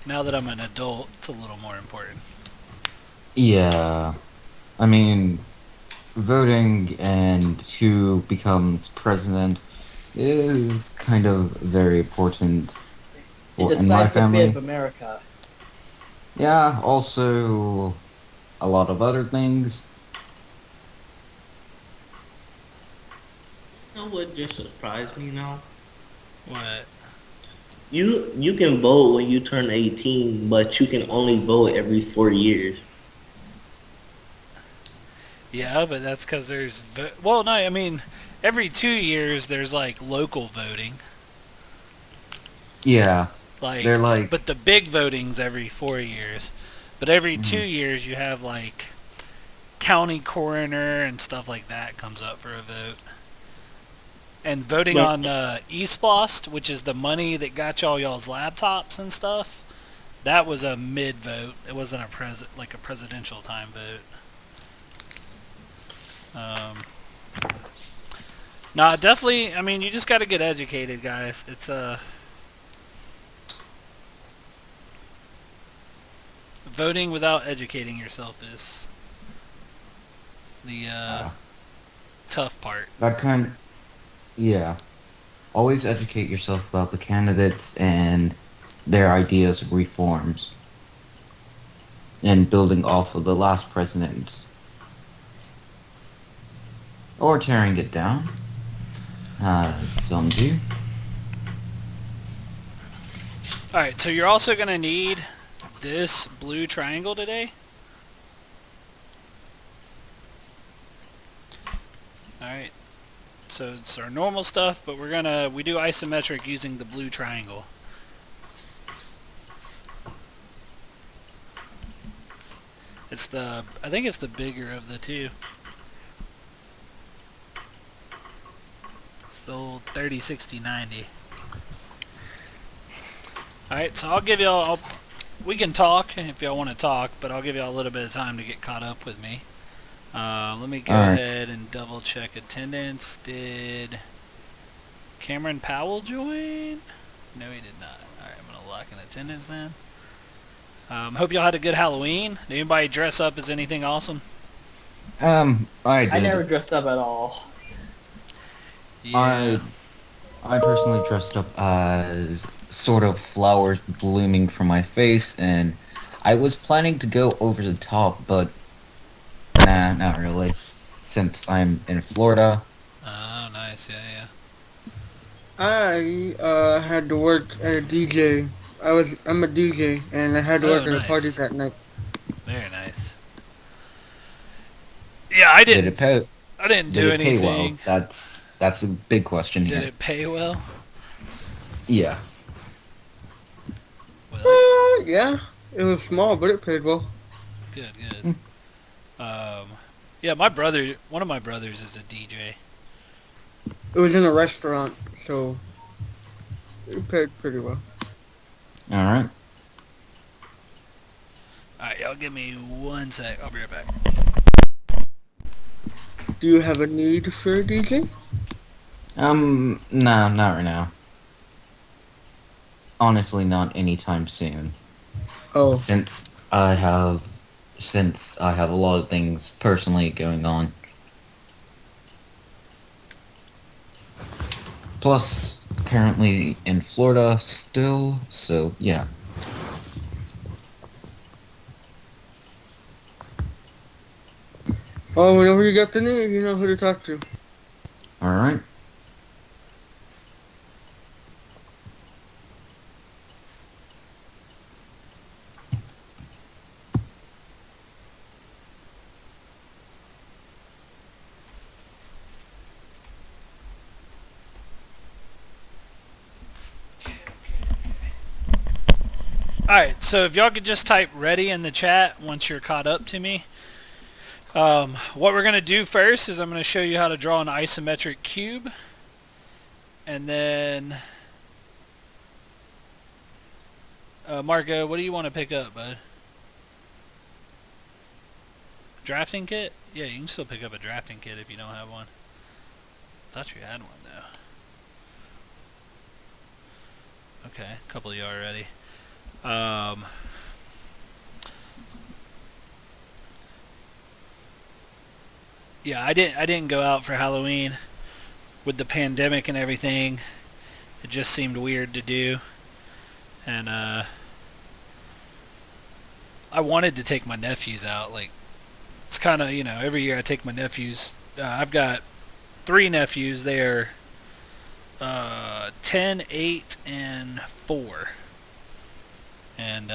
Now that I'm an adult, it's a little more important. Yeah. I mean, voting and who becomes president is kind of very important It in my decides the fate of family. America. Yeah, also a lot of other things. You know what just surprised me now? What? You can vote when you turn 18, but you can only vote every 4 years. Yeah, but that's because there's well, no, I mean, every 2 years there's like local voting, Yeah, like, they're like, but the big voting's every 4 years. But every two mm, years you have like county coroner and stuff like that comes up for a vote. And voting But on eSplost, which is the money that got y'all's laptops and stuff, that was a mid vote. It wasn't like a presidential time vote. Nah, definitely. I mean, you just got to get educated, guys. It's voting without educating yourself is the uh, tough part. that kind. Yeah, always educate yourself about the candidates and their ideas of reforms and building off of the last president or tearing it down, as some do. All right, so you're also gonna need this blue triangle today. All right, so it's our normal stuff, but we do isometric using the blue triangle. I think it's the bigger of the two. It's the old 30, 60, 90. All right, so I'll give y'all. We can talk if y'all want to talk, but I'll give y'all a little bit of time to get caught up with me. Let me All go right. ahead and double check attendance. Did Cameron Powell join? No, he did not. All right, I'm gonna lock in attendance then. Hope y'all had a good Halloween. Did anybody dress up as anything awesome? I I never did. dressed up at all. Yeah. I I personally dressed up as sort of flowers blooming from my face, and I was planning to go over the top, but nah, not really. Since I'm in Florida. Oh, nice. Yeah, I had to work at a DJ. I'm a DJ and I had to yeah. work Oh, at a party nice. that night. Very nice. Yeah, I Did didn't. it pay? I didn't Did do it pay well? anything. That's a big question Did here. it pay well? Yeah. Well, Yeah, it was small, but it paid well. good, Hmm. good. Yeah, one of my brothers is a DJ. It was in a restaurant, so it paid pretty well. All right. All right, y'all give me 1 sec. I'll be right back. Do you have a need for a DJ? No, not right now. Honestly, not anytime soon. Oh, Since I have, since I have a lot of things personally going on. Plus, currently in Florida still, so yeah. oh, whenever you got the need, you know who to talk to. All right. All right, so if y'all could just type ready in the chat once you're caught up to me. What we're going to do first is I'm going to show you how to draw an isometric cube. And then, Marco, what do you want to pick up, bud? Drafting kit? Yeah, you can still pick up a drafting kit if you don't have one. Thought you had one, though. Okay, a couple of you already. Um, yeah, I didn't go out for Halloween with the pandemic and everything. It just seemed weird to do, and I wanted to take my nephews out. Like, it's kind of, every year I take my nephews. I've got 3 nephews. They're 10, 8, and 4. And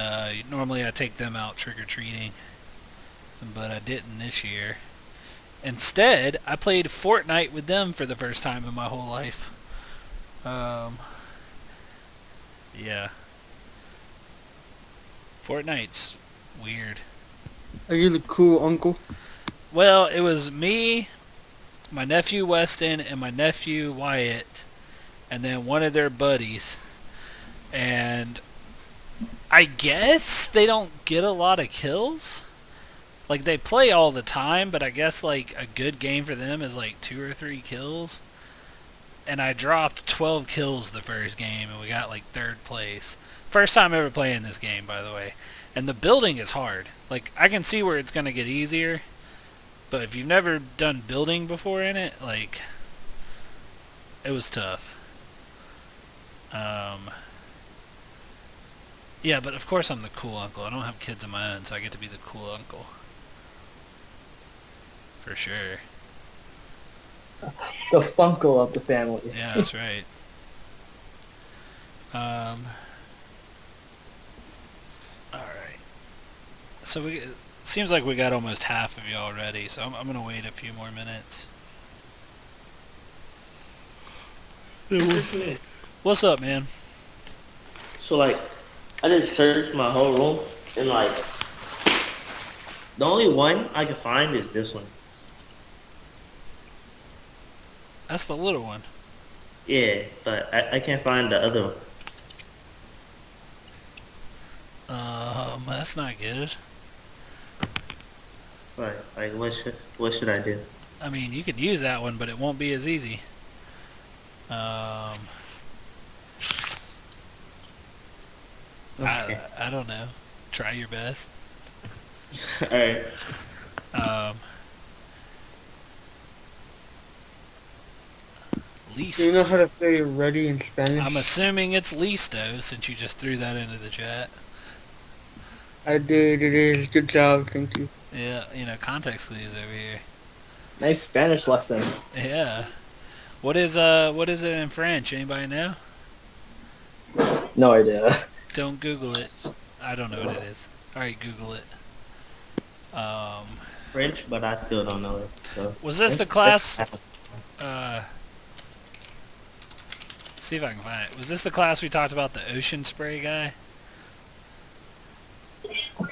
normally I take them out trick-or-treating, but I didn't this year. Instead, I played Fortnite with them for the first time in my whole life. Yeah. Fortnite's weird. Are you the cool uncle? Well, it was me, my nephew Weston, and my nephew Wyatt, and then one of their buddies. And I guess they don't get a lot of kills. Like, they play all the time, but I guess, like, a good game for them is, like, 2 or 3 kills. And I dropped 12 kills the first game, and we got, like, 3rd place. First time ever playing this game, by the way. And the building is hard. Like, I can see where it's going to get easier, but if you've never done building before in it, like, it was tough. Yeah, but of course I'm the cool uncle. I don't have kids of my own, so I get to be the cool uncle. For sure. The Funko of the family. Yeah, that's right. Alright. So seems like we got almost half of you already, so I'm going to wait a few more minutes. What's up, man? So like, I just searched my whole room, and like, the only one I can find is this one. That's the little one. Yeah, but I can't find the other one. That's not good. Like what should I do? I mean, you could use that one, but it won't be as easy. Okay. I don't know. Try your best. Alright. Do you Listo. know how to say ready in Spanish? I'm assuming it's listo, since you just threw that into the chat. I did, it is. Good job, thank you. Yeah, context clues over here. Nice Spanish lesson. Yeah. What is it in French? Anybody know? No idea. Don't Google it. I don't know what it is. Alright, Google it. French, but I still don't know it. So Was this the class? See if I can find it. Was this the class we talked about, the ocean spray guy?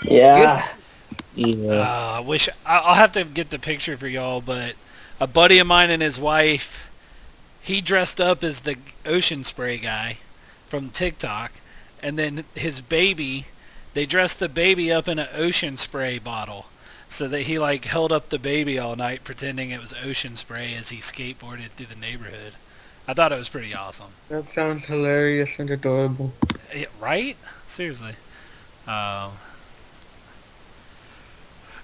Yeah. Yeah. I wish I'll have to get the picture for y'all, but a buddy of mine and his wife, he dressed up as the ocean spray guy from TikTok, and then his baby, they dressed the baby up in an ocean spray bottle, so that he like held up the baby all night pretending it was ocean spray as he skateboarded through the neighborhood. I thought it was pretty awesome. That sounds hilarious and adorable. Yeah, right? Seriously. Yeah,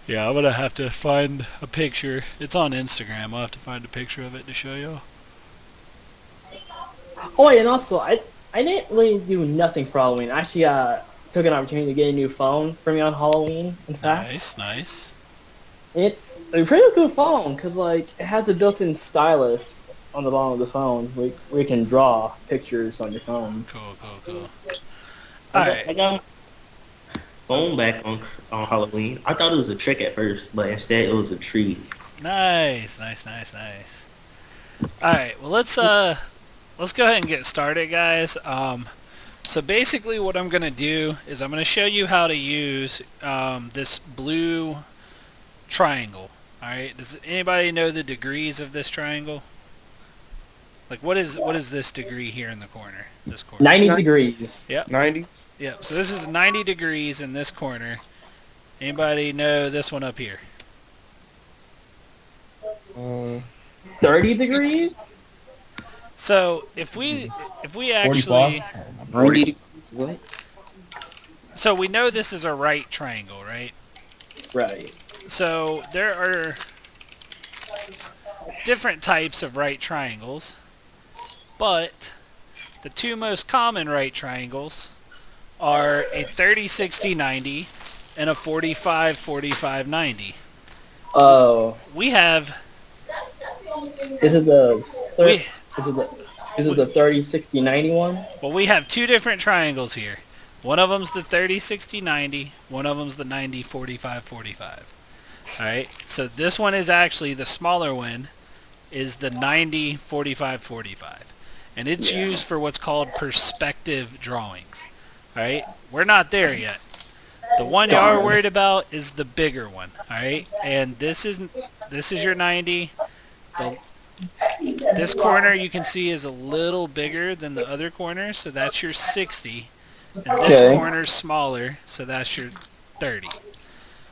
I'm going to have to find a picture. It's on Instagram. I'll have to find a picture of it to show y'all. Oh, and also, I didn't really do nothing for Halloween. I actually took an opportunity to get a new phone for me on Halloween, in fact. Nice, nice. It's a pretty cool phone, because, like, it has a built-in stylus on the bottom of the phone where you can draw pictures on your phone. Cool. I got my phone back on Halloween. I thought it was a trick at first, but instead it was a tree. Nice. Alright, well let's go ahead and get started, guys. So basically what I'm going to do is I'm going to show you how to use this blue triangle. Alright, does anybody know the degrees of this triangle? Like what is this degree here in the corner? This corner. 90 degrees. Yep. 90? Yep. So this is 90 degrees in this corner. Anybody know this one up here? 30 degrees? So if we actually 90 degrees, what? So we know this is a right triangle, right? Right. So there are different types of right triangles, but the two most common right triangles are a 30-60-90 and a 45-45-90. Oh, We have is it the thir- we is it the is it the 30, 60, 90 one? well we have two different triangles here. One of them's the 30-60-90, one of them's the 90-45-45. All right. So this one is actually the smaller one is the 90-45-45. And it's Yeah. used for what's called perspective drawings. All right? We're not there yet. The one y'all are Darn. worried about is the bigger one, all right? And this is your 90. This corner you can see is a little bigger than the other corner, so that's your 60. And this Okay. corner's smaller, so that's your 30.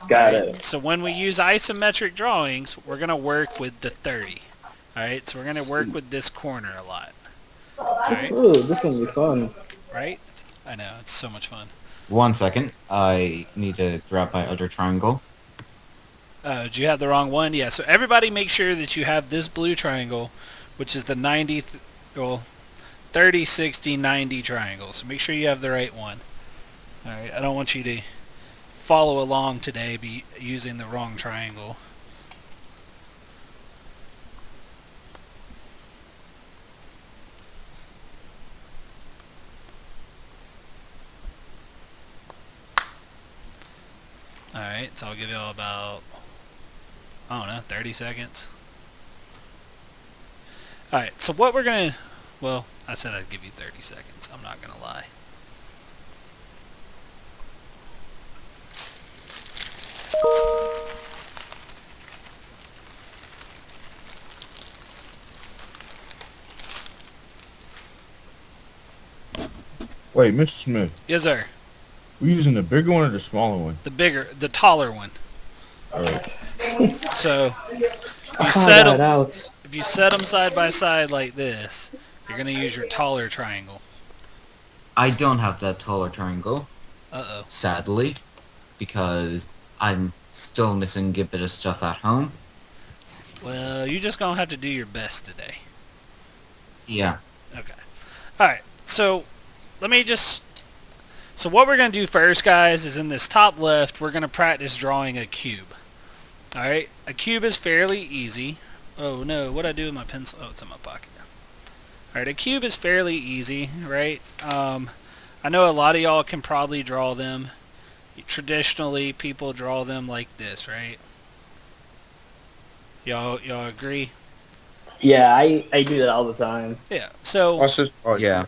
Got Alright, it. so when we use isometric drawings, we're going to work with the 30. Alright, so we're going to work with this corner a lot. Alright, Ooh, this one's be fun. right? I know, it's so much fun. 1 second. I need to grab my other triangle. Did you have the wrong one? Yeah, so everybody make sure that you have this blue triangle, which is the 30, 60, 90 triangle. So make sure you have the right one. Alright, I don't want you to follow along today be using the wrong triangle. Alright, so I'll give you all about, I don't know, 30 seconds. Alright, so what we're going to, well, I said I'd give you 30 seconds. I'm not going to lie. Wait, Mr. Smith, Yes, sir. we using the bigger one or the smaller one? The taller one. Alright. So I found that out. if you set them side by side like this, you're going to use your taller triangle. I don't have that taller triangle, Uh-oh. sadly, because I'm still missing a bit of stuff at home. Well, you're just going to have to do your best today. Yeah. Okay. Alright, so so what we're going to do first, guys, is in this top left, we're going to practice drawing a cube. Alright, a cube is fairly easy. Oh no, what'd I do with my pencil? Oh, it's in my pocket. Alright, a cube is fairly easy, right? I know a lot of y'all can probably draw them. Traditionally, people draw them like this, right? Y'all agree? Yeah, I do that all the time. Yeah, so Watch this. Oh, Yeah.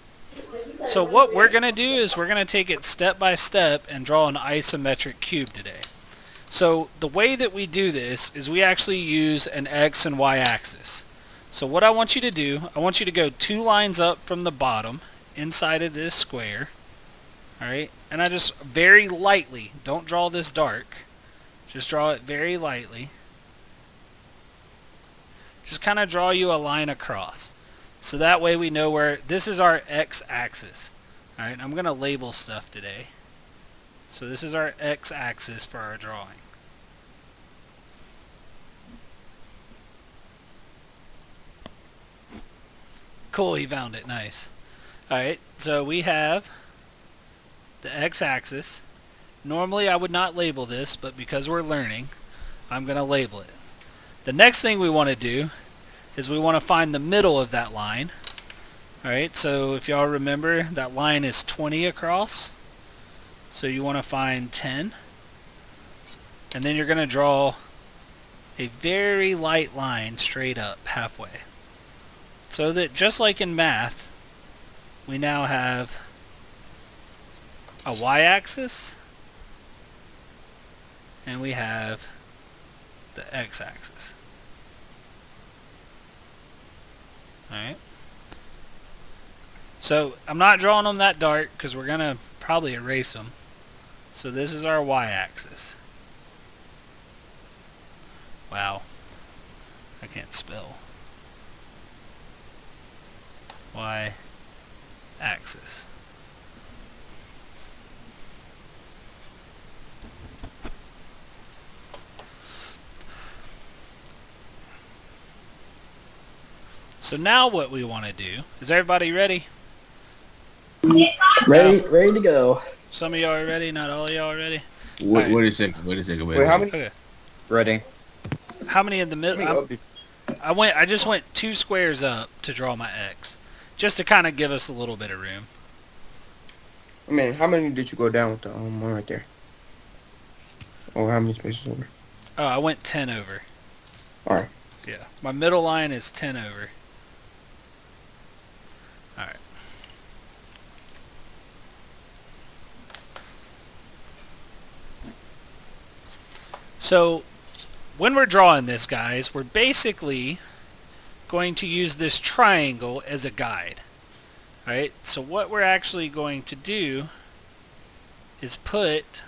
So what we're going to do is we're going to take it step by step and draw an isometric cube today. So the way that we do this is we actually use an X and Y axis. So what I want you to do, I want you to go 2 lines up from the bottom inside of this square. Alright, and I just very lightly, don't draw this dark, just draw it very lightly. Just kind of draw you a line across. So that way we know where, this is our X-axis. Alright, I'm going to label stuff today. So this is our X-axis for our drawing. Cool, he found it. Nice. Alright, so we have the X-axis. Normally I would not label this, but because we're learning, I'm going to label it. The next thing we want to do is we want to find the middle of that line. Alright, so if y'all remember, that line is 20 across. So you want to find 10. And then you're going to draw a very light line straight up halfway. So that just like in math, we now have a y-axis and we have the x-axis. Alright. So I'm not drawing them that dark because we're going to probably erase them. So this is our y-axis. Wow. I can't spell. Y-axis. So now what we want to do, is everybody ready? Ready to go. Some of y'all are ready, not all of y'all are ready? Wait, Alright. wait a second. Wait a second. Wait, how many? Okay. Ready? How many in the How middle? many up did- I just went 2 squares up to draw my X. Just to kind of give us a little bit of room. I mean, how many did you go down with the one right there? Or how many spaces over? Oh, I went 10 over. Alright. Yeah. My middle line is 10 over. Alright. So, when we're drawing this, guys, we're basically going to use this triangle as a guide. Alright, so what we're actually going to do is put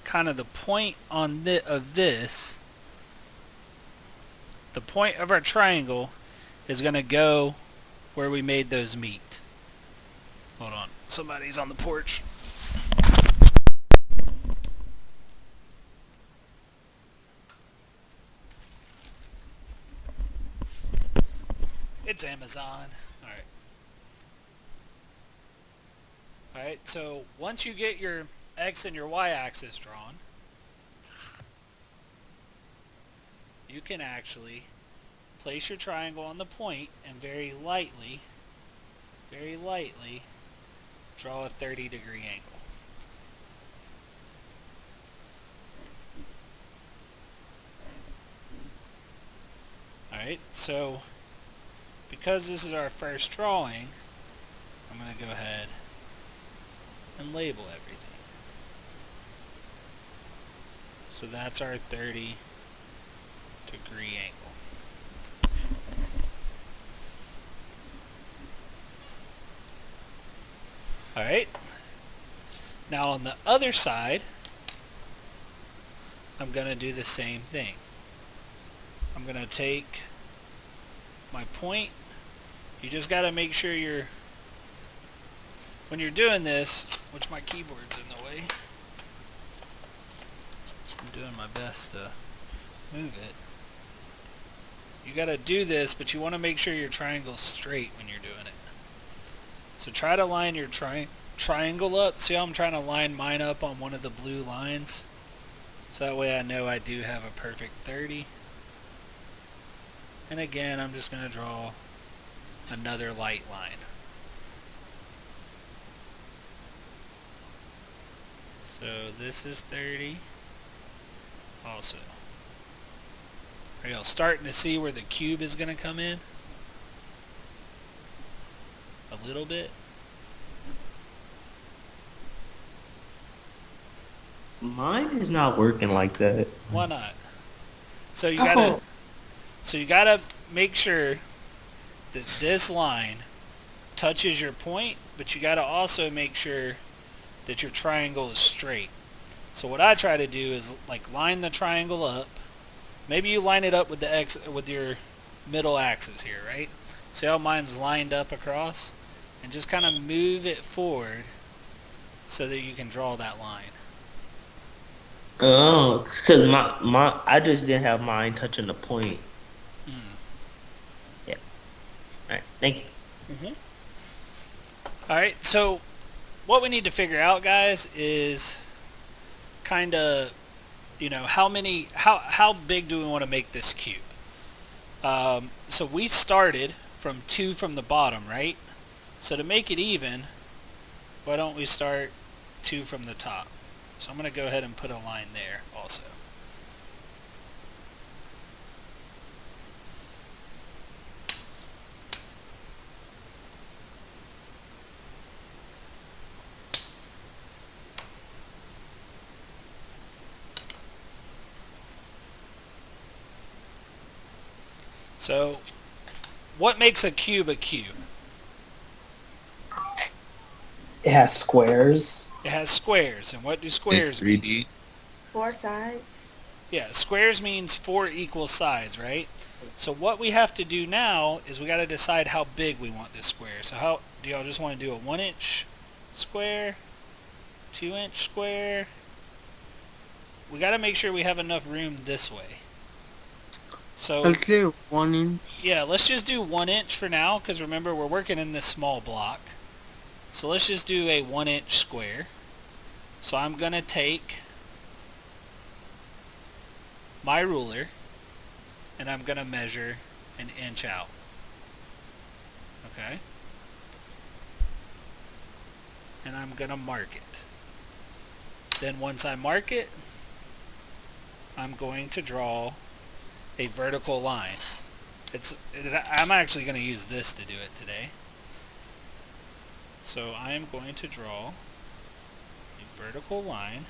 kind of the point on of this. The point of our triangle is going to go where we made those meet. Hold on, somebody's on the porch. It's Amazon. Alright. Alright, so once you get your X and your Y axis drawn, you can actually place your triangle on the point and very lightly draw a 30-degree angle. Alright, so because this is our first drawing, I'm going to go ahead and label everything. So that's our 30-degree angle. Alright, now on the other side, I'm going to do the same thing. I'm going to take my point. You just got to make sure when you're doing this, which my keyboard's in the way, I'm doing my best to move it. You got to do this, but you want to make sure your triangle's straight when you're doing it. So try to line your triangle up. See how I'm trying to line mine up on one of the blue lines? So that way I know I do have a perfect 30. And again, I'm just going to draw another light line. So this is 30 also. Are y'all starting to see where the cube is going to come in? A little bit. Mine is not working like that. Why not? So you gotta, make sure that this line touches your point, but you gotta also make sure that your triangle is straight. So what I try to do is like line the triangle up. Maybe you line it up with the X with your middle axis here, right? See how mine's lined up across? And just kind of move it forward so that you can draw that line. Oh, because I just didn't have mine touching the point. Yeah. All right. Thank you. Alright, so what we need to figure out, guys, is kind of, how big do we want to make this cube? So we started from 2 from the bottom, right? So to make it even, why don't we start 2 from the top? So I'm going to go ahead and put a line there also. So, what makes a cube a cube? It has squares. It has squares, and what do squares It's mean? 3D. 4 sides. Yeah, squares means 4 equal sides, right? So what we have to do now is we got to decide how big we want this square. So how do y'all just want to do a 1-inch square, 2-inch square? We got to make sure we have enough room this way. So I'd say 1 inch. yeah, let's just do 1 inch for now, because remember we're working in this small block. So let's just do a 1 inch square. So I'm gonna take my ruler and I'm gonna measure an inch out. Okay? And I'm gonna mark it. Then once I mark it, I'm going to draw a vertical line. I'm actually going to use this to do it today. So I am going to draw a vertical line.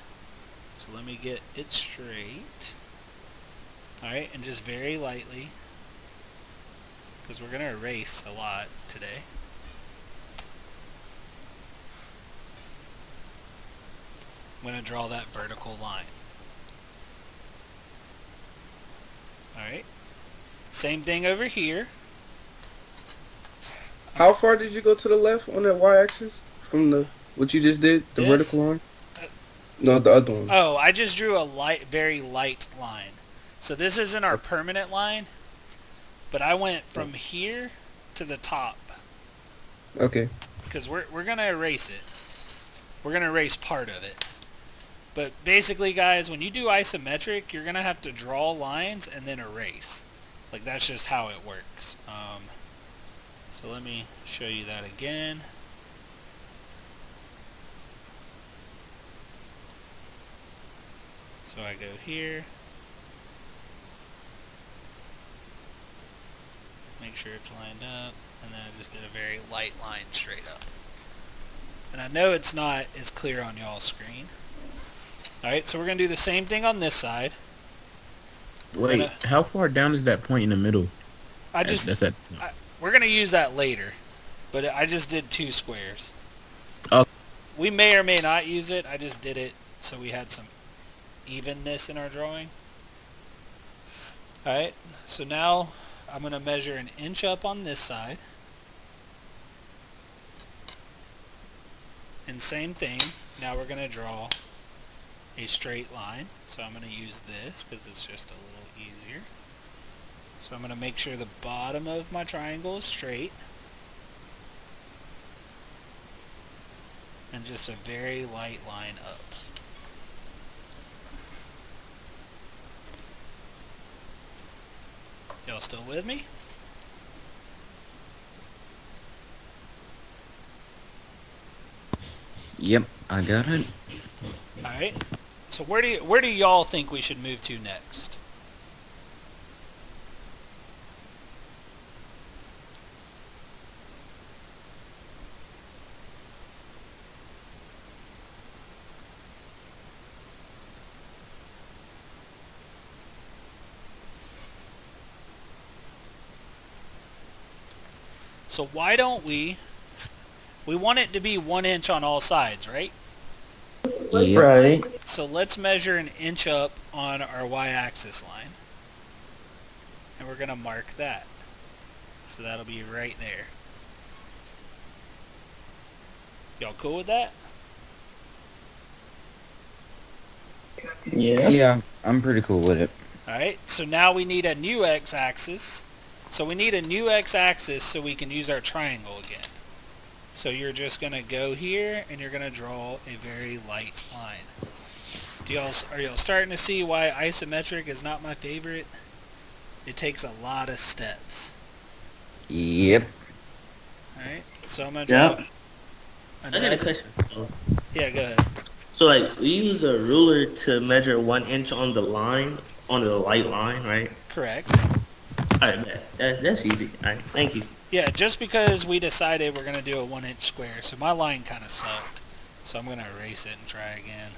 So let me get it straight. Alright, and just very lightly, because we're going to erase a lot today. I'm going to draw that vertical line. Alright. Same thing over here. How far did you go to the left on that y-axis from the what you just did? The This? vertical line? No, the other one. Oh, I just drew a very light line. So this isn't our permanent line, but I went from here to the top. Okay. Because we're going to erase it. We're going to erase part of it. But basically, guys, when you do isometric, you're going to have to draw lines and then erase. Like, that's just how it works. So let me show you that again. So I go here. Make sure it's lined up. And then I just did a very light line straight up. And I know it's not as clear on y'all's screen. Alright, so we're going to do the same thing on this side. Wait, how far down is that point in the middle? That's at the top. We're going to use that later. But I just did 2 squares. Oh. We may or may not use it. I just did it so we had some evenness in our drawing. Alright, so now I'm going to measure an inch up on this side. And same thing, now we're going to draw a straight line. So I'm going to use this because it's just a little easier. So I'm going to make sure the bottom of my triangle is straight. And just a very light line up. Y'all still with me? Yep, I got it. Alright. So where do y'all think we should move to next? So why don't we want it to be 1 inch on all sides, right? Yep. Right. So let's measure an inch up on our y-axis line. And we're going to mark that. So that'll be right there. Y'all cool with that? Yeah. Yeah, I'm pretty cool with it. Alright, so now we need a new x-axis. So we need a new x-axis so we can use our triangle again. So you're just going to go here and you're going to draw a very light line. Are y'all starting to see why isometric is not my favorite? It takes a lot of steps. Yep. Alright, so I'm going to draw I got a question. Yeah, go ahead. So like we use a ruler to measure 1 inch on the line, on the light line, right? Correct. Alright, that's easy. Alright, thank you. Yeah, just because we decided we're going to do a 1 inch square, so my line kind of sucked. So I'm going to erase it and try again.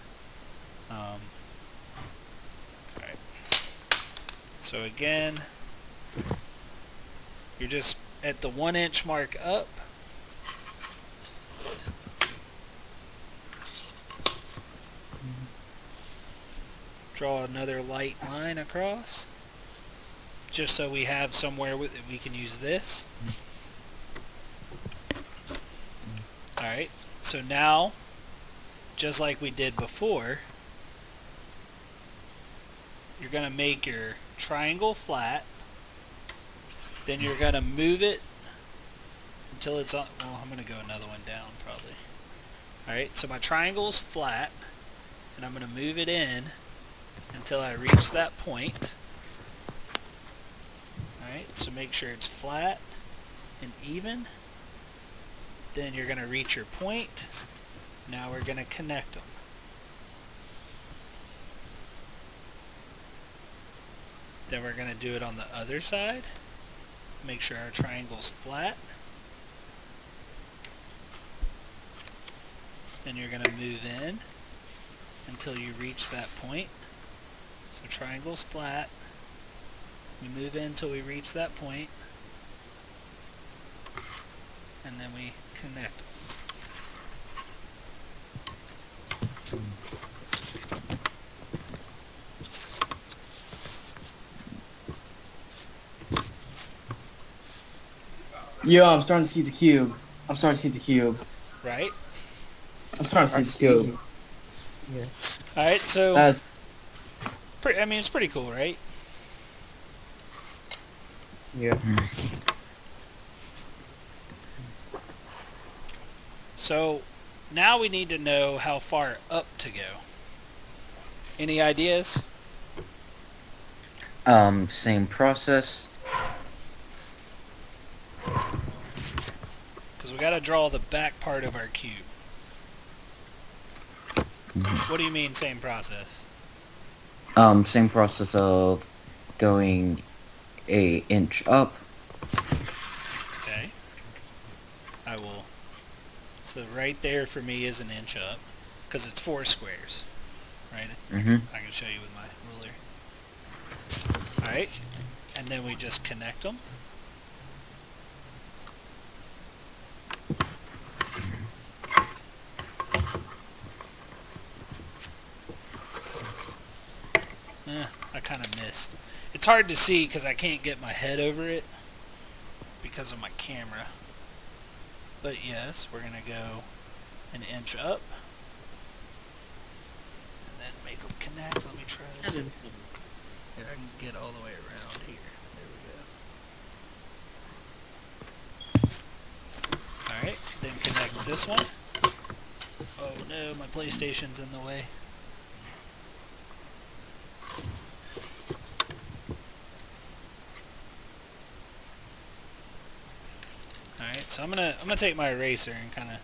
Alright. So again, you're just at the 1 inch mark up. Draw another light line across, just so we have somewhere that we can use this. Alright, so now, just like we did before, you're going to make your triangle flat, Then you're going to move it until it's on. Well, I'm going to go another one down probably. Alright, so my triangle is flat, and I'm going to move it in until I reach that point. Alright, so make sure it's flat and even. Then you're going to reach your point. Now we're going to connect them. Then we're going to do it on the other side. Make sure our triangle's flat. Then you're going to move in until you reach that point. So triangle's flat. We move in until we reach that point. And then we connect. Yo, I'm starting to see the cube. I'm starting to see the cube. Right? I'm starting to see the cube. Alright, so That's I mean, it's pretty cool, right? Yeah. So now we need to know how far up to go. Any ideas? Same process. Because we got to draw the back part of our cube. What do you mean, same process? Same process of going a inch up. Okay. I will. So right there for me is an inch up, because it's 4 squares, right? Mm-hmm. I can show you with my ruler. Alright, and then we just connect them. I kind of missed. It's hard to see because I can't get my head over it because of my camera. But yes, we're going to go an inch up. And then make them connect. Let me try this. Here, I can get all the way around here. There we go. Alright, then connect this one. Oh no, my PlayStation's in the way. Alright, so I'm gonna take my eraser and kinda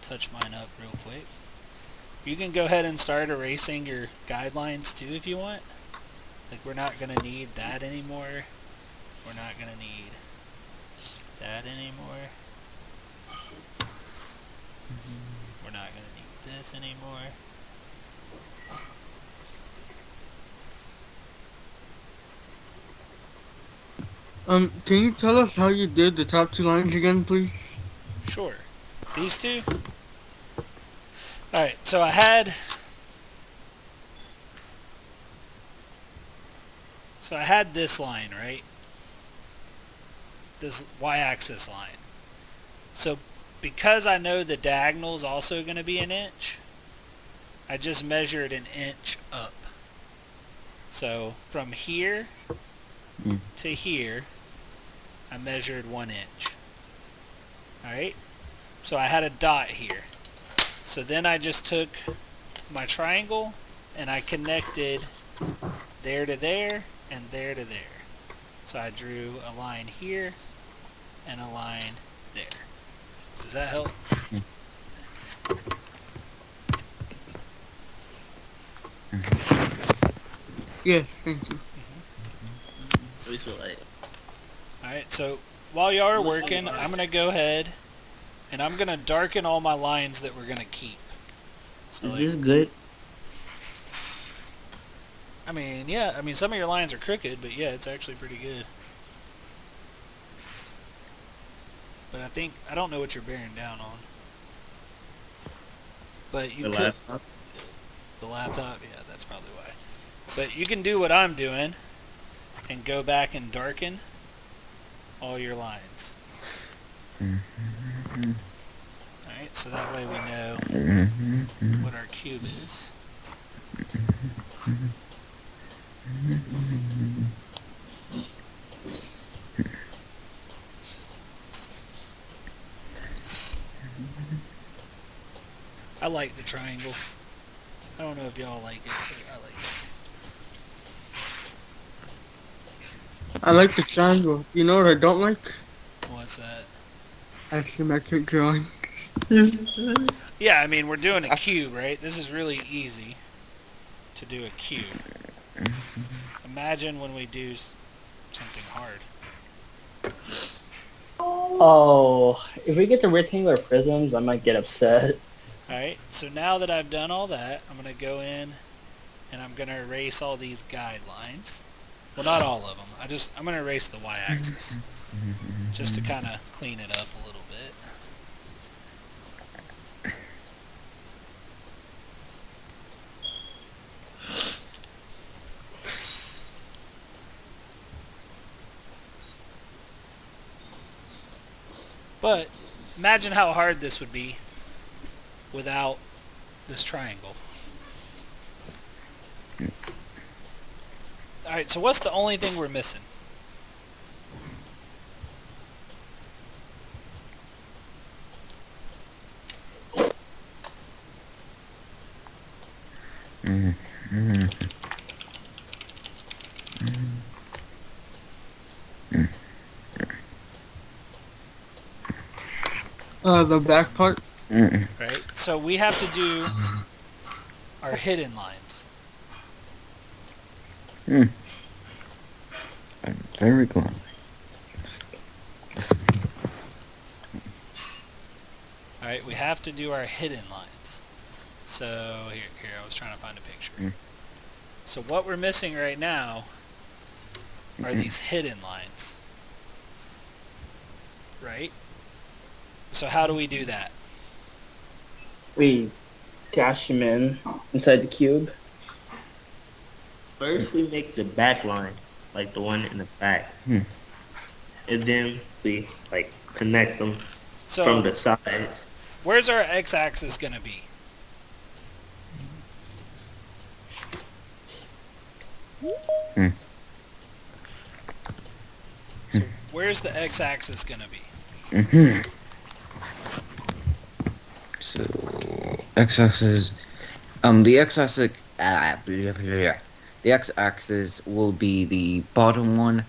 touch mine up real quick. You can go ahead and start erasing your guidelines too if you want. Like, we're not gonna need that anymore. We're not gonna need that anymore. We're not gonna need this anymore. Can you tell us how you did the top 2 lines again, please? Sure. These two? Alright, so I had this line, right? This y-axis line. So because I know the diagonal is also going to be an inch, I just measured an inch up. So from here to here, I measured 1 inch. Alright? So I had a dot here. So then I just took my triangle and I connected there to there and there to there. So I drew a line here and a line there. Does that help? Yes, thank you. Alright, so while y'all are working, I'm going to go ahead and I'm going to darken all my lines that we're going to keep. So Is like, this good? I mean, yeah, I mean, some of your lines are crooked, but yeah, it's actually pretty good. But I don't know what you're bearing down on. But you The could... laptop? The laptop? Yeah, that's probably why. But you can do what I'm doing and go back and darken all your lines. Alright, so that way we know what our cube is. like the triangle. I don't know if y'all like it, but I like I like the triangle. You know what I don't like? it. What's that? Isometric drawing. Yeah, I mean, we're doing a cube, right? This is really easy to do a cube. Imagine when we do something hard. Oh, if we get the rectangular prisms, I might get upset. Alright, so now that I've done all that, I'm going to go in and I'm going to erase all these guidelines. Well, not all of them. I'm going to erase the y-axis just to kind of clean it up a little bit. But imagine how hard this would be without this triangle. Alright, so what's the only thing we're missing? The back part. Right? So we have to do our hidden lines. I'm very glad. Alright, we have to do our hidden lines. So, here, I was trying to find a picture. So what we're missing right now are these hidden lines. Right? So how do we do that? We dash them inside the cube. First, we make the back line, like the one in the back. And then we, like, connect them So from the sides. where's our x-axis going to be? So where's the x-axis going to be? So x-axis, the x-axis, the x-axis will be the bottom one,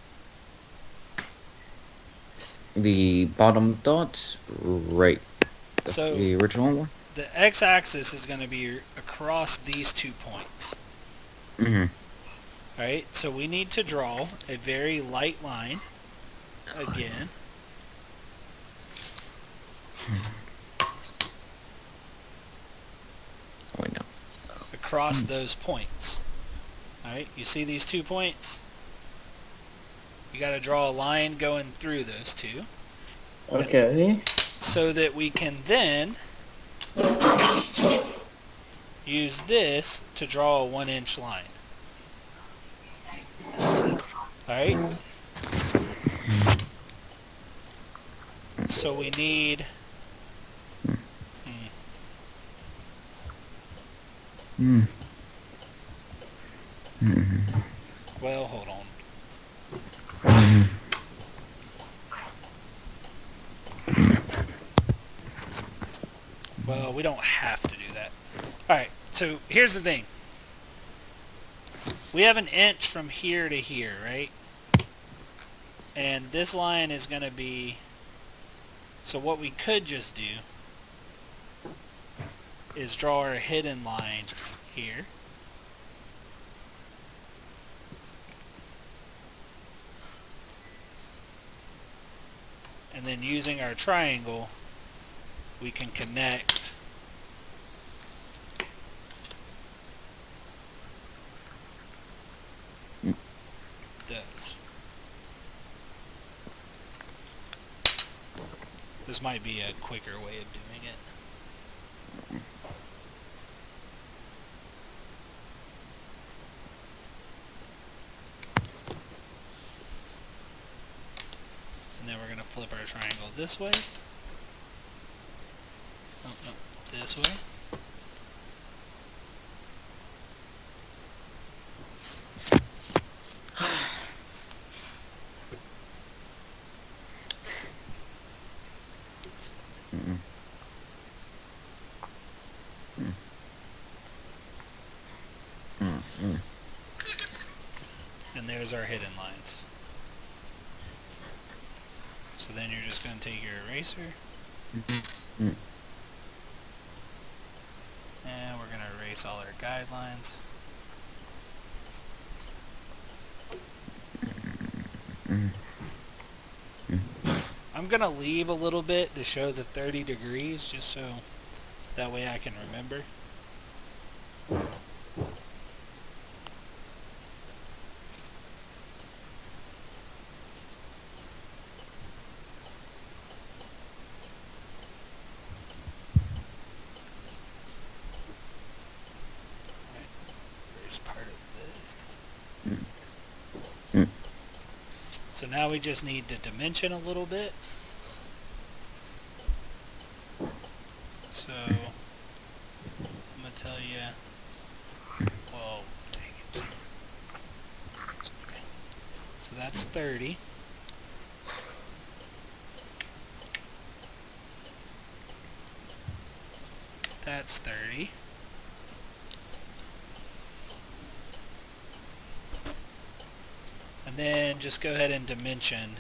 the bottom dot, right? So The original one. the x-axis is going to be across these 2 points. Alright, so we need to draw a very light line again. Oh no. Across those points. Alright, you see these 2 points? You got to draw a line going through those two. Okay. So that we can then use this to draw a 1-inch line. Alright? So we need... Well, hold on. Well, we don't have to do that. Alright, so here's the thing. We have 1 inch from here to here, right? And this line is going to be... So what we could just do is draw our hidden line here. And then using our triangle, we can connect those. This might be a quicker way of doing it. And then we're going to flip our triangle this way. Oh, no, this way. and there's our hidden lines. So then you're just going to take your eraser, Mm. and we're going to erase all our guidelines. I'm going to leave a little bit to show the 30 degrees, just so that way I can remember. Here's part of this. So now we just need to dimension a little bit. So I'm going to tell you, well, dang it. It's okay. So that's 30. That's 30. And then just go ahead and dimension,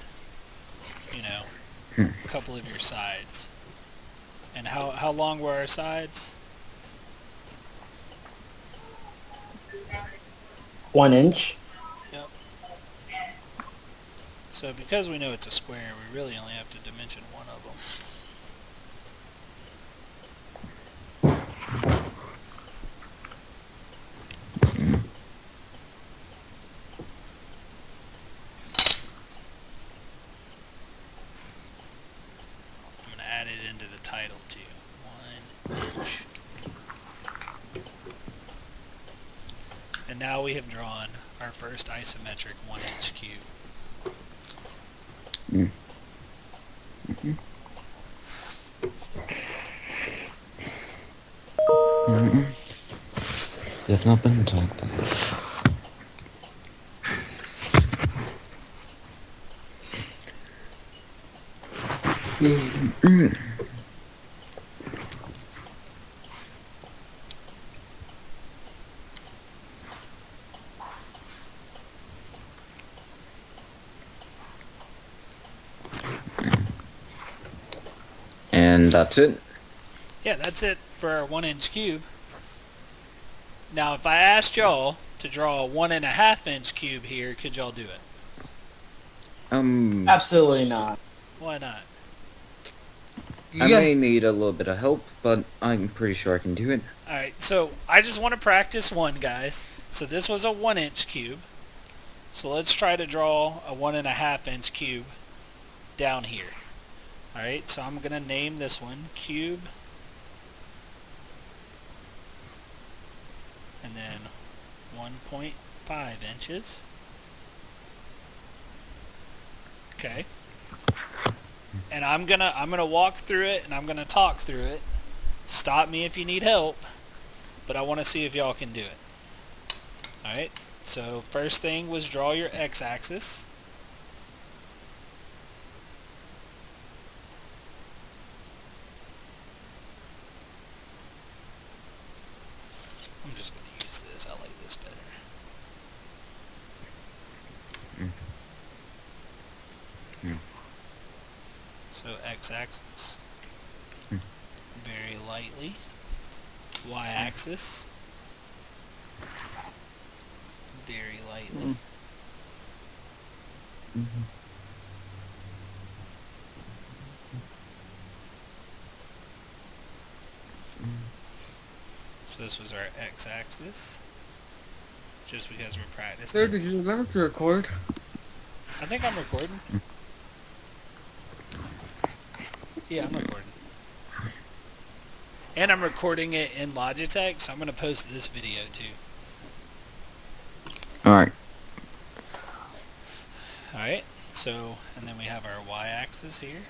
you know, a couple of your sides. And how long were our sides? 1 inch. Yep. So because we know it's a square, we really only have to dimension one of them. I'm going to add it into the title too. 1 inch. And now we have drawn our first isometric 1 inch cube. They've not been taught that. And that's it. Yeah, that's it for our 1 inch cube. Now, if I asked y'all to draw a 1.5 inch cube here, could y'all do it? Absolutely not. Why not? I may need a little bit of help, but I'm pretty sure I can do it. Alright, so I just want to practice one, guys. So this was a 1 inch cube. So let's try to draw a 1.5 inch cube down here. Alright, so I'm going to name this one cube. And then 1.5 inches. Okay. And I'm gonna walk through it and I'm gonna talk through it. Stop me if you need help, but I want to see if y'all can do it. Alright, so first thing was draw your x-axis. I'm just going to use this. I like this better. So x-axis. Very lightly. Y-axis. Very lightly. So this was our x-axis. Just because we're practicing. Sir, did you remember to record? I think I'm recording. Yeah, I'm recording. And I'm recording it in Logitech, so I'm going to post this video too. Alright. Alright, so, and then we have our y-axis here.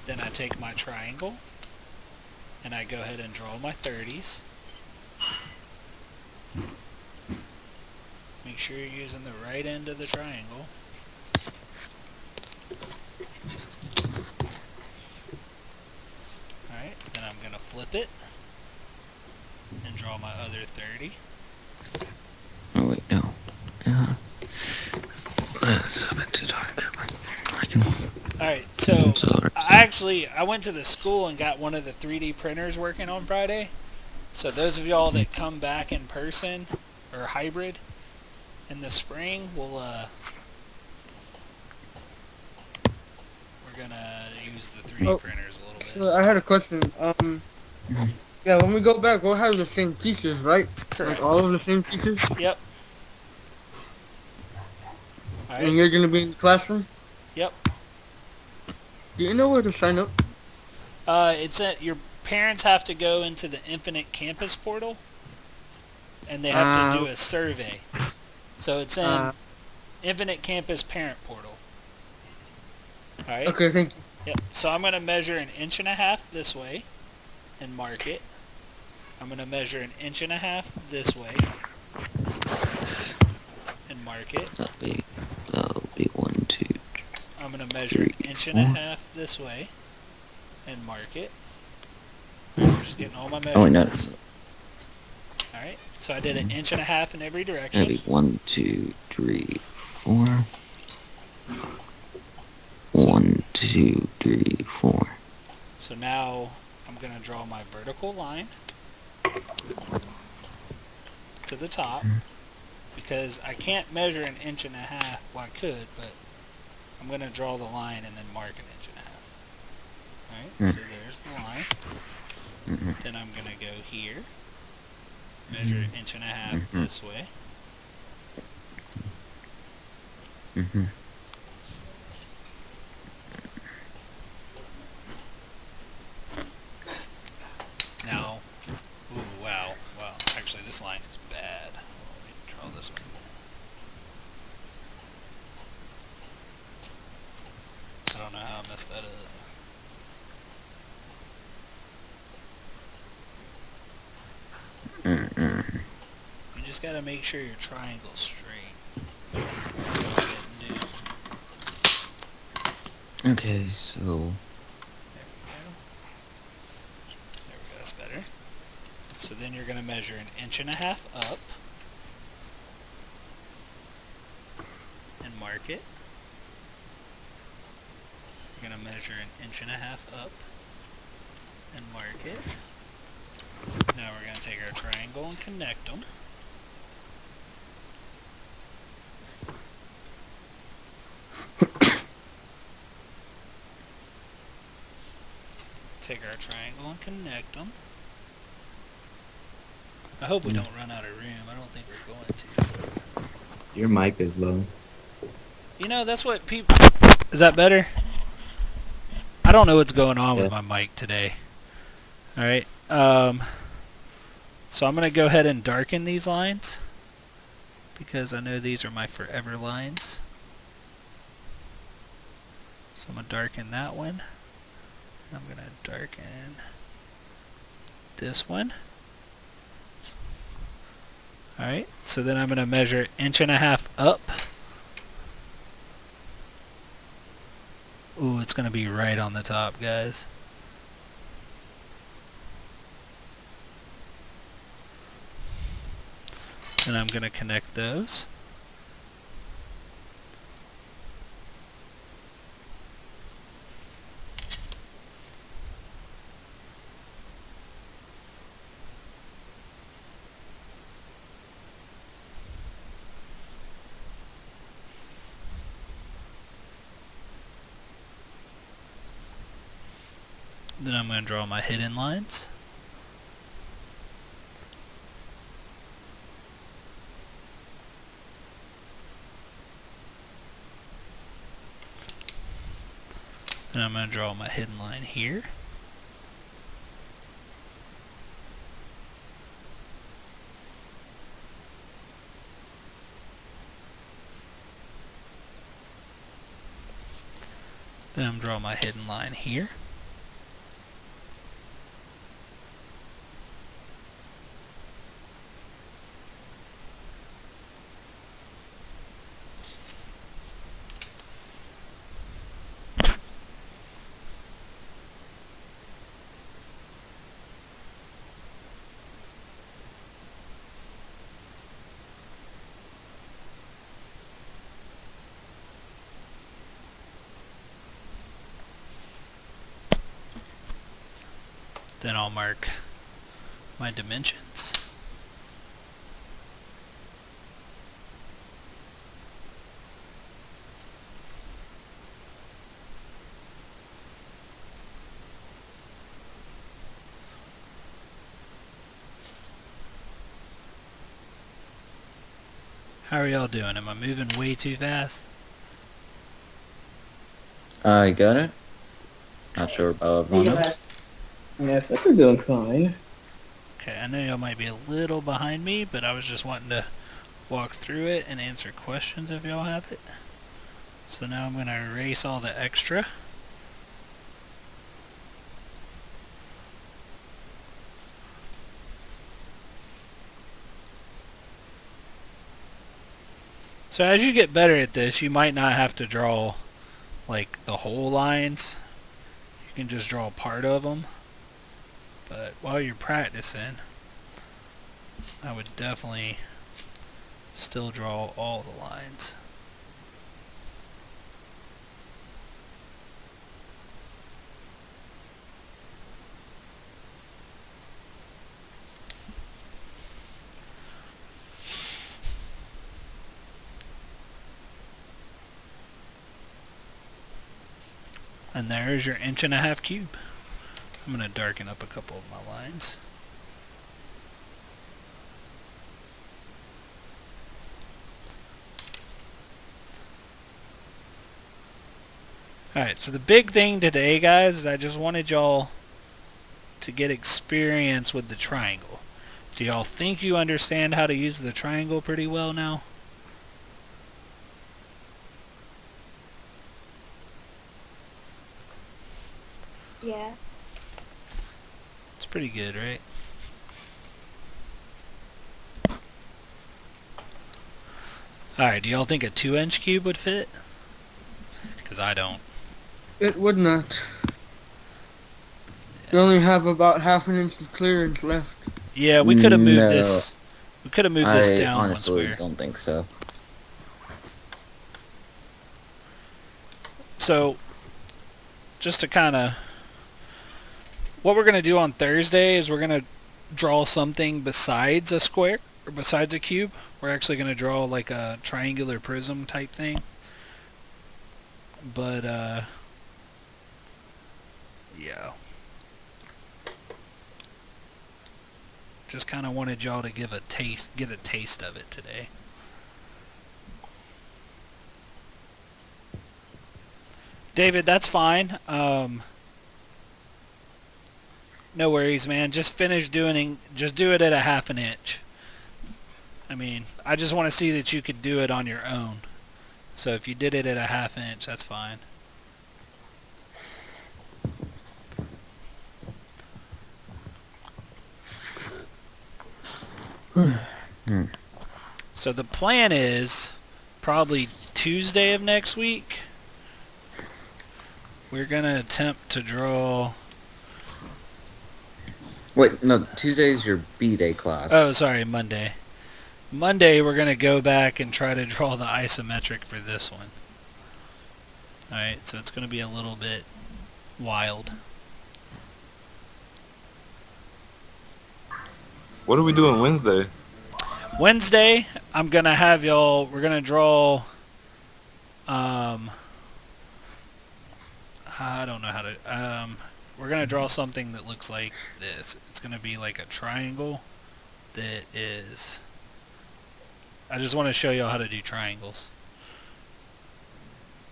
Then I take my triangle, and I go ahead and draw my 30s. Make sure you're using the right end of the triangle. Alright, then I'm going to flip it and draw my other 30. Oh wait, no. That's a bit too dark. I can. Alright, so Sorry. I went to the school and got one of the 3D printers working on Friday. So those of y'all that come back in person or hybrid in the spring, we're gonna use the 3D Oh, printers a little bit. So I had a question. Yeah, when we go back, we'll have the same pieces, right? Correct. Like all of the same pieces. Yep. And Alright. you're gonna be in the classroom. Yep. Do you know where to sign up? It's at your parents have to go into the Infinite Campus portal, and they have to do a survey. So it's in Infinite Campus Parent portal. All right. Okay, thank you. Yep. So I'm gonna measure 1.5 inches this way, and mark it. I'm gonna measure 1.5 inches this way, and mark it. That'll be 1, 2. I'm gonna measure 1.5 inches this way, and mark it. Alright, I'm just getting all my Oh wait, no. measurements. Alright, so I did 1.5 inches in every direction. That'll be 1, 2, 3, 4. 1, 2, 3, 4. So now I'm going to draw my vertical line to the top, because I can't measure 1.5 inches. Well, I could, but I'm going to draw the line and then mark 1.5 inches. Alright, so there's the line. Then I'm going to go here, measure 1.5 inches this way. Now, ooh, wow. Actually, this line is bad. Let me draw this one. I don't know how I messed that up. You just gotta make sure your triangle's straight. That's what I didn't do. Okay, so. There we go. That's better. So then you're going to measure 1.5 inches up and mark it. You're going to measure 1.5 inches up and mark it. Now we're going to take our triangle and connect them. Take our triangle and connect them. I hope we don't run out of room. I don't think we're going to. Your mic is low. You know, that's what people... Is that better? I don't know what's going on with my mic today. Alright. So I'm going to go ahead and darken these lines, because I know these are my forever lines. So I'm going to darken that one. I'm going to darken this one. Alright, so then I'm going to measure 1.5 inches up. Ooh, it's going to be right on the top, guys. And I'm going to connect those. Then I'm going to draw my hidden lines. Then I'm going to draw my hidden line here. Then I'm draw my hidden line here. Then I'll mark my dimensions. How are y'all doing? Am I moving way too fast? I got it. Not sure about Ronald. Yeah, I think we're doing fine. Okay, I know y'all might be a little behind me, but I was just wanting to walk through it and answer questions if y'all have it. So now I'm going to erase all the extra. So as you get better at this, you might not have to draw like the whole lines. You can just draw part of them. But while you're practicing, I would definitely still draw all the lines. And there's your 1.5" cube. I'm going to darken up a couple of my lines. Alright, so the big thing today, guys, is I just wanted y'all to get experience with the triangle. Do y'all think you understand how to use the triangle pretty well now? Yeah. It's pretty good, right? Alright, do y'all think a 2" cube would fit? Because I don't. It would not. You only have about half an inch of clearance left. Yeah, we could have moved No. this. We could have moved this I down one honestly square. don't think so. So, just to kind of... What we're going to do on Thursday is we're going to draw something besides a square, or besides a cube. We're actually going to draw like a triangular prism type thing. But, yeah. Just kind of wanted y'all to get a taste of it today. David, that's fine. No worries, man. Just finish doing. Just do it at a half an inch. I mean, I just want to see that you could do it on your own. So if you did it at a half inch, that's fine. So the plan is probably Tuesday of next week. We're gonna attempt to draw. Wait, no, Tuesday's your B-Day class. Oh, sorry, Monday. Monday we're gonna go back and try to draw the isometric for this one. Alright, so it's gonna be a little bit wild. What are we doing Wednesday? Wednesday, I'm gonna have y'all. We're gonna draw. I don't know how to. We're gonna draw something that looks like this. It's gonna be like a triangle that is. I just want to show y'all how to do triangles.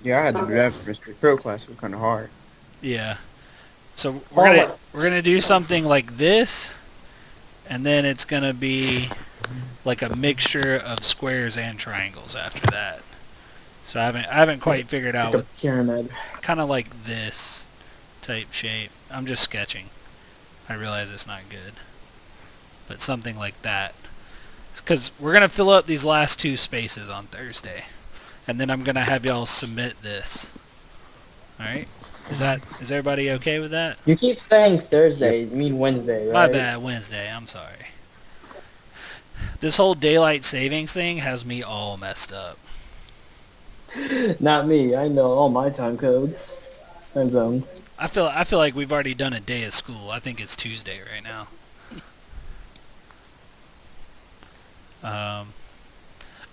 Yeah, I had to do that for Mr. Pro class. It was kind of hard. Yeah. So we're gonna do something like this, and then it's gonna be like a mixture of squares and triangles after that. So I haven't quite figured out Like a what pyramid. kind of like this type shape. I'm just sketching. I realize it's not good, but something like that. Because we're gonna fill up these last two spaces on Thursday, and then I'm gonna have y'all submit this. All right? Is everybody okay with that? You keep saying Thursday, you mean Wednesday, right? My bad, Wednesday. I'm sorry. This whole daylight savings thing has me all messed up. Not me. I know all my time codes. Time zones. I feel like we've already done a day of school. I think it's Tuesday right now.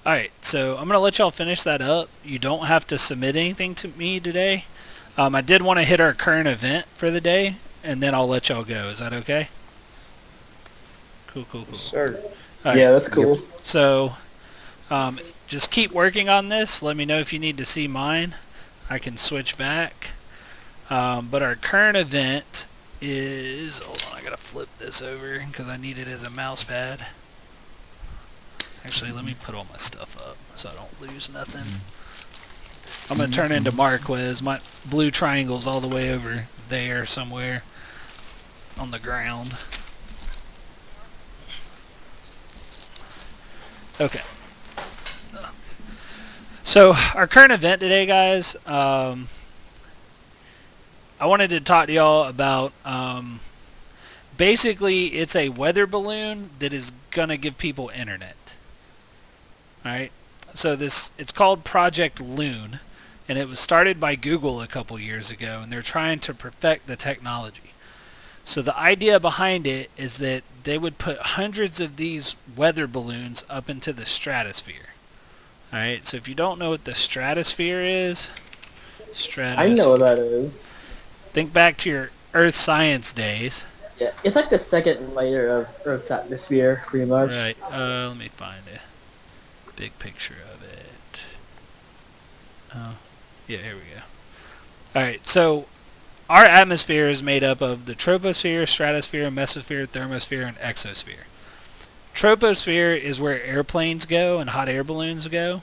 All right, so I'm gonna let y'all finish that up. You don't have to submit anything to me today. I did want to hit our current event for the day, and then I'll let y'all go. Is that okay? Cool. Sir. All right. Yeah, that's cool. So, just keep working on this. Let me know if you need to see mine. I can switch back. But our current event is... Hold on, I gotta flip this over because I need it as a mouse pad. Actually, let me put all my stuff up so I don't lose nothing. I'm gonna turn into Marquez. My blue triangle's all the way over there somewhere on the ground. Okay. So our current event today, guys, I wanted to talk to y'all about, basically it's a weather balloon that is going to give people internet. Alright? So it's called Project Loon, and it was started by Google a couple years ago, and they're trying to perfect the technology. So the idea behind it is that they would put hundreds of these weather balloons up into the stratosphere. Alright, so if you don't know what the stratosphere is, I know what that is. think back to your Earth science days. Yeah, it's like the second layer of Earth's atmosphere, pretty much. Right, let me find a big picture of it. Oh, yeah, here we go. Alright, so our atmosphere is made up of the troposphere, stratosphere, mesosphere, thermosphere, and exosphere. Troposphere is where airplanes go and hot air balloons go.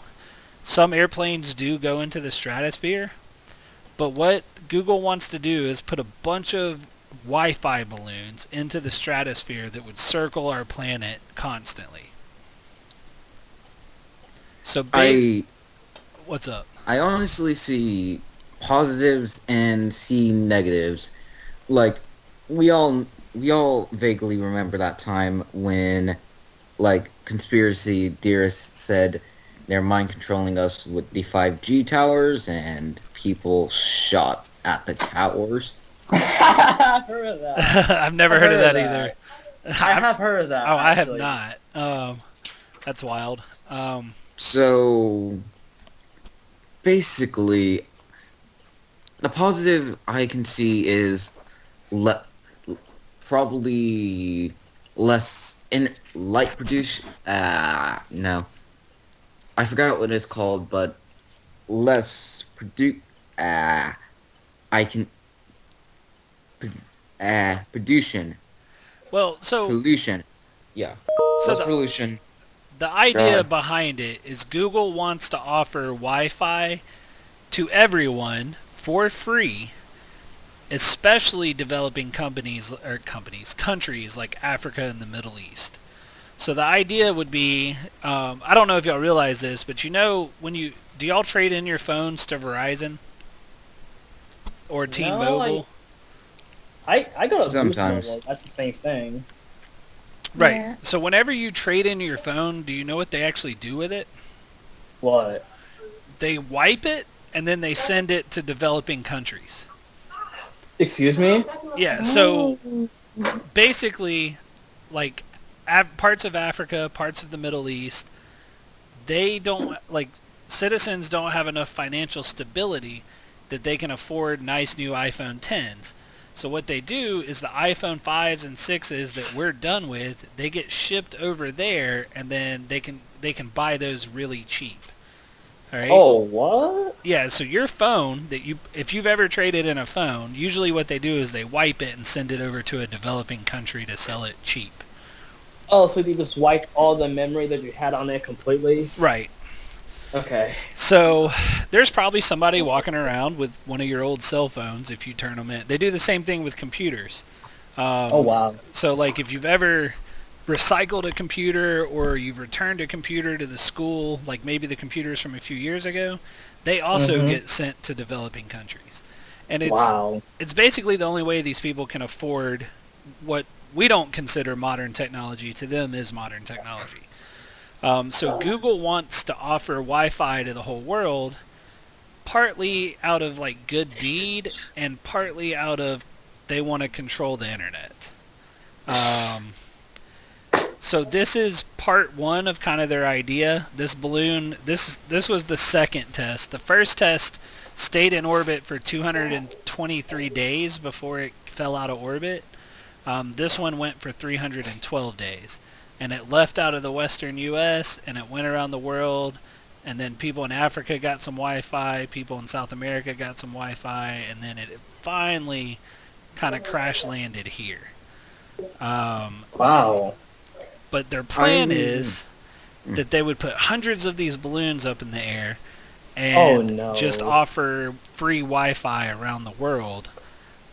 Some airplanes do go into the stratosphere, but what Google wants to do is put a bunch of Wi-Fi balloons into the stratosphere that would circle our planet constantly. So, what's up? I honestly see positives and see negatives. Like, we all vaguely remember that time when, like, conspiracy theorists said they're mind controlling us with the 5G towers, and people shot at the towers. I've heard of that. I've never heard of that either. I have heard of that. Oh, I have actually. not. That's wild. So, basically, the positive I can see is probably less in light produce. No, I forgot what it's called, but less I can pollution. Well, so Pollution. Yeah. So less pollution. the idea behind it is Google wants to offer Wi-Fi to everyone for free, especially developing countries like Africa and the Middle East. So the idea would be, I don't know if y'all realize this, but do y'all trade in your phones to Verizon or T-Mobile? I go to Sometimes. Boost Mobile. That's the same thing. Right. Yeah. So whenever you trade in your phone, do you know what they actually do with it? What? They wipe it and then they send it to developing countries. Excuse me? Yeah, so basically, like, parts of Africa, parts of the Middle East, citizens don't have enough financial stability that they can afford nice new iPhone 10s. So what they do is the iPhone 5s and 6s that we're done with, they get shipped over there, and then they can buy those really cheap. All right? Oh, what? Yeah, so your phone, if you've ever traded in a phone, usually what they do is they wipe it and send it over to a developing country to sell it cheap. Oh, so they just wiped all the memory that you had on it completely? Right. Okay. So there's probably somebody walking around with one of your old cell phones if you turn them in. They do the same thing with computers. Oh, wow. So, like, if you've ever recycled a computer or you've returned a computer to the school, like maybe the computers from a few years ago, they also get sent to developing countries. And it's basically the only way these people can afford what we don't consider modern technology. To them is modern technology. So Google wants to offer Wi-Fi to the whole world partly out of like good deed and partly out of they want to control the internet. So this is part one of kind of their idea. This balloon, this was the second test. The first test stayed in orbit for 223 days before it fell out of orbit. This one went for 312 days. And it left out of the western U.S. and it went around the world. And then people in Africa got some Wi-Fi. People in South America got some Wi-Fi. And then it finally kind of crash landed here. Wow. But their plan is that they would put hundreds of these balloons up in the air and just offer free Wi-Fi around the world.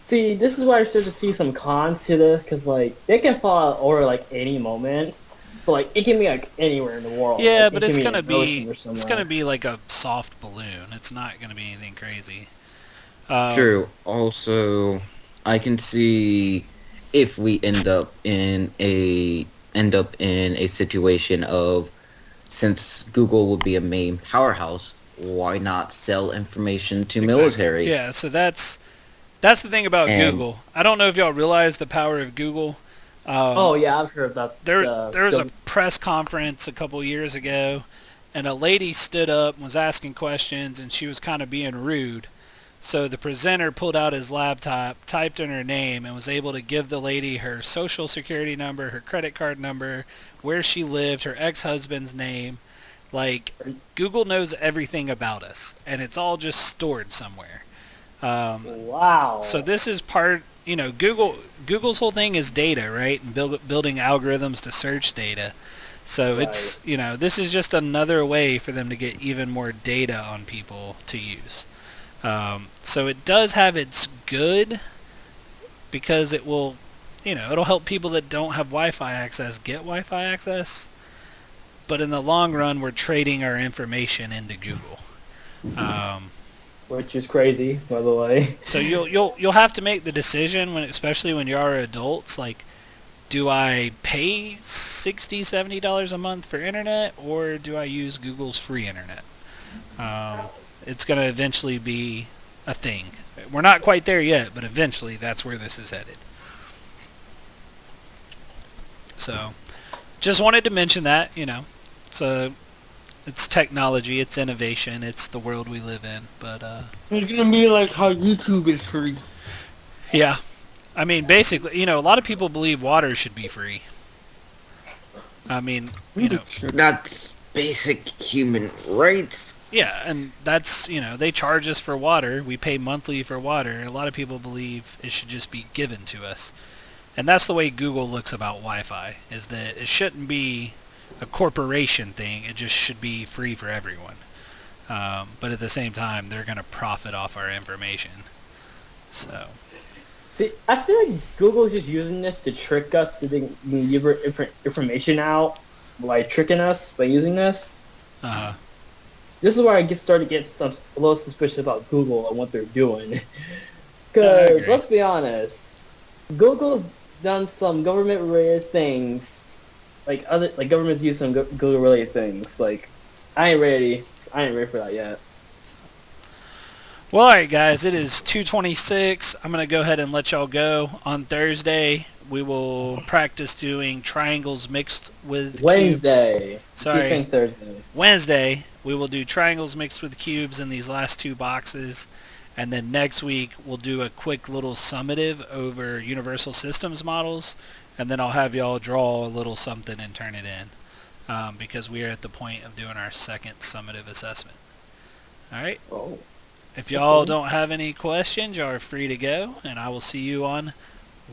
See, this is where I start to see some cons to this, because, like, it can fall out over, like, any moment. But, like, it can be, like, anywhere in the world. Yeah, like, but it's gonna be like a soft balloon. It's not gonna be anything crazy. True. Also, I can see if we end up in a situation of, since Google would be a main powerhouse, why not sell information to military? Yeah, so that's the thing about Google. I don't know if y'all realize the power of Google. Yeah, I've heard about there was a press conference a couple years ago, and a lady stood up and was asking questions, and she was kind of being rude. So the presenter pulled out his laptop, typed in her name, and was able to give the lady her social security number, her credit card number, where she lived, her ex-husband's name. Like, Google knows everything about us, and it's all just stored somewhere. Wow. So this is part, Google's whole thing is data, right? And building algorithms to search data. So it's, this is just another way for them to get even more data on people to use. So it does have its good, because it will, it'll help people that don't have Wi-Fi access get Wi-Fi access. But in the long run, we're trading our information into Google. Which is crazy, by the way. So you'll have to make the decision, especially when you are adults, like, do I pay $60, $70 a month for internet, or do I use Google's free internet? It's going to eventually be a thing. We're not quite there yet, but eventually that's where this is headed. So, just wanted to mention that, it's technology, it's innovation, it's the world we live in, but it's gonna be like how YouTube is free. Yeah. I mean, basically, a lot of people believe water should be free. I mean, That's basic human rights. Yeah, and that's, they charge us for water. We pay monthly for water. A lot of people believe it should just be given to us. And that's the way Google looks about Wi-Fi, is that it shouldn't be a corporation thing. It just should be free for everyone. But at the same time, they're going to profit off our information. So. See, I feel like Google's just using this to trick us, so they can give information out by tricking us by using this. Uh-huh. This is where I started to get a little suspicious about Google and what they're doing. Because, let's be honest, Google's done some government-related things, like governments use some Google-related things. Like, I ain't ready for that yet. Well, alright guys, it is 2:26. I'm going to go ahead and let y'all go. On Thursday, we will practice doing triangles mixed with Wednesday. cubes. Sorry. Thursday. Wednesday, we will do triangles mixed with cubes in these last two boxes. And then next week, we'll do a quick little summative over universal systems models. And then I'll have y'all draw a little something and turn it in. Because we are at the point of doing our second summative assessment. Alright? Oh. If y'all don't have any questions, y'all are free to go. And I will see you on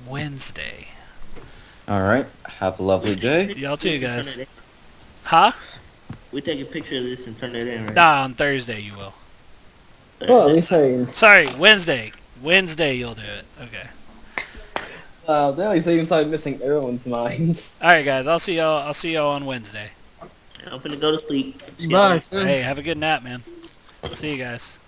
Wednesday. Alright, have a lovely day. Y'all too, guys. Huh? We take a picture of this and turn it in, right? Nah, on Thursday you will. Well, at least I... Sorry, Wednesday. Wednesday you'll do it. Okay. They always even started missing everyone's minds. Alright guys, I'll see y'all on Wednesday. I'm gonna go to sleep. Bye. Hey, have a good nap, man. See you guys.